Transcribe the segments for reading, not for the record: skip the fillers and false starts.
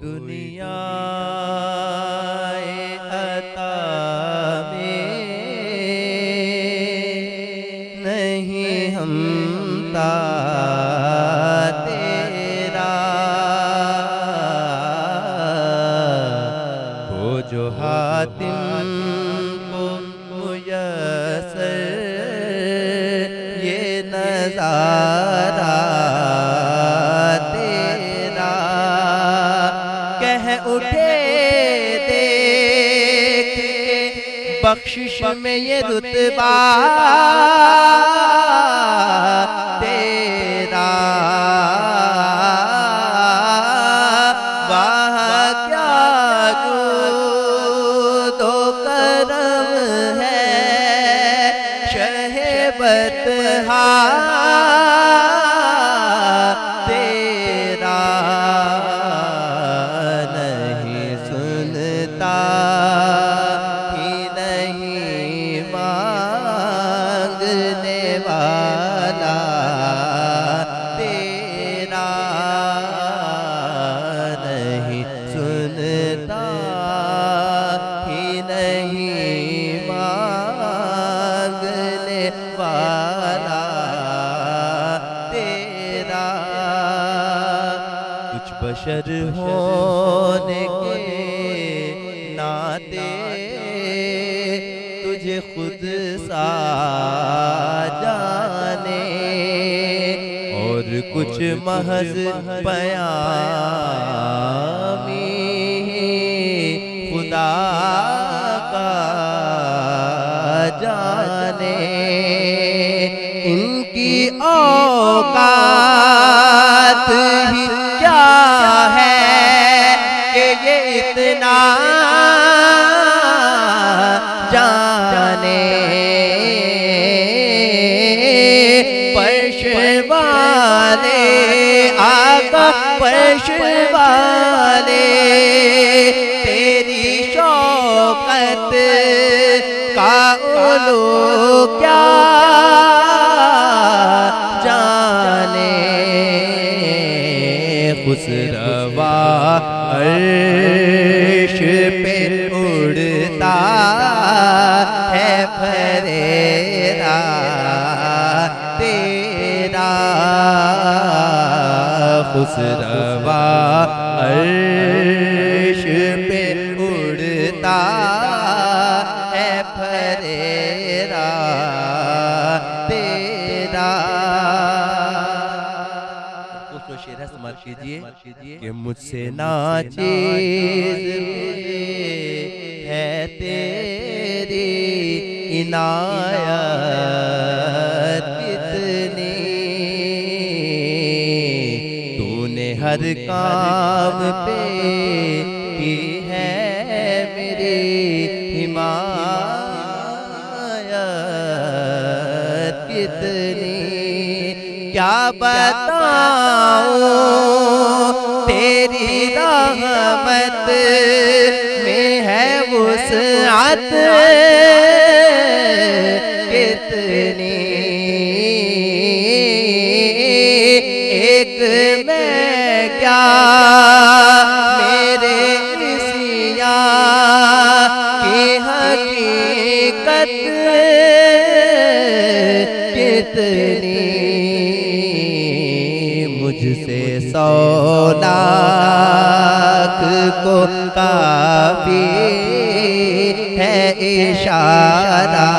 दुनिया अता में नहीं हमता तेरा, हो जो हातिम को मुयस्सर ये नज़ारा उठे देख के बख्शिश में ये रुतबा तेरा, वाह क्या जूदो करम है शहे बतहा तेरा, बशर होने के नाते तुझे खुद सा जाने, और कुछ महज बयामी खुदा का जाने, इनकी औकात ही क्या है कि ये इतना जाने, फर्श वाले आका फर्श वाले तेरी शौकत का उलू क्या जाने, खुसरवा अर्श पे उड़ता है फरेरा तेरा, खुसरवा अर्श पे उड़ता है फरेरा तेरा। शेर है समझ कीजिए कि मुझसे नाचीज है तेरी इनायत कितनी, तूने हर काम पे की है मेरी हिमायत कितनी, क्या बताऊं तेरी रहमत में है वुसअत कितनी, एक मैं क्या मेरे सिया की हकीकत कितनी, मुझसे 100 लाख को काफी है इशारा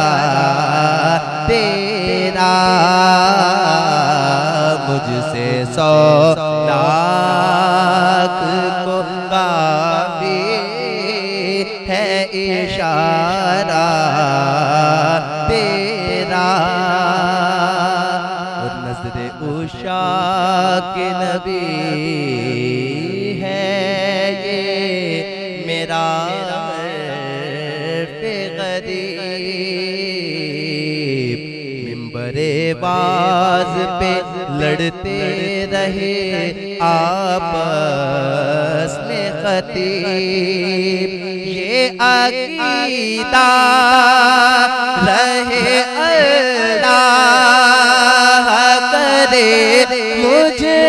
तेरा, मुझसे 100 लाख को काफी है इशारा तेरा, नज़्र उषा के नबी है ये मेरा गरीब, मिंबरे बाज पे लड़ते रहे आपस में खतीब, ये अकीदा रहे अल्लाह करे मुझे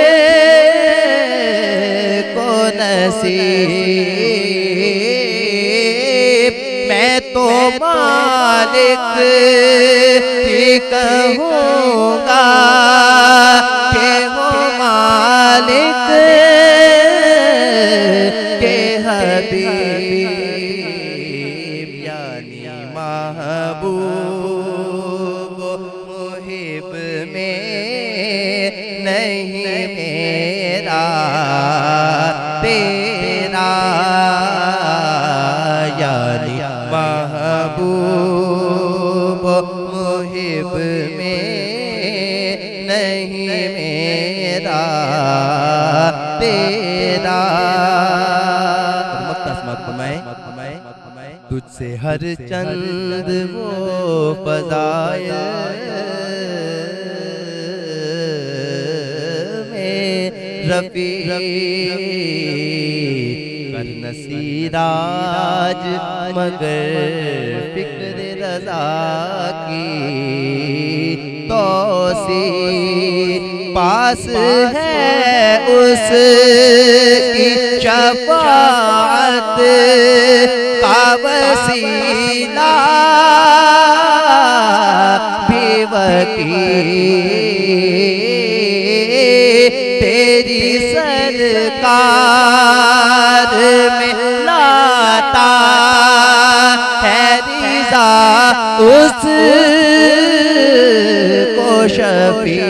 को नसीब, मैं तो मालिक ही कहूँगा के वो मालिक के हबीब यानी महबूब मुहिब में नहीं मेरा तेरा, यानी महबूब मुहिब में नहीं मेरा तेरा। तुझसे हर चंद वो फज़ाइल में रफ़ी कर नसीराज मगर फिक्र रज़ा की तौसी पास है उसकी शफ़ाअत का वसीला भी वकील तेरी सरकार में लाता है रिज़ा उस को शफी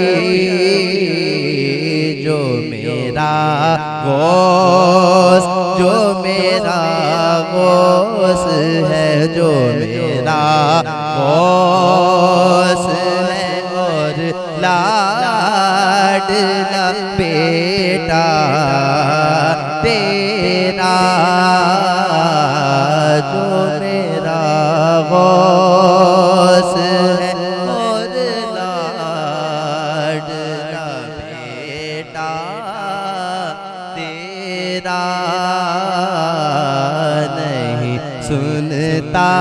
जो मेरा गौस, जो मेरा गौस है, जो मेरा गौस है और लाडला बेटा तेरा, जो मेरा गौस है और लाडला बेटा तेरा। नहीं सुनता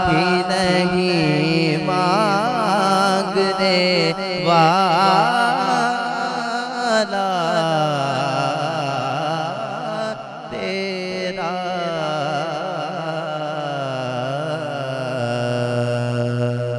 ही नहीं मांगने वाला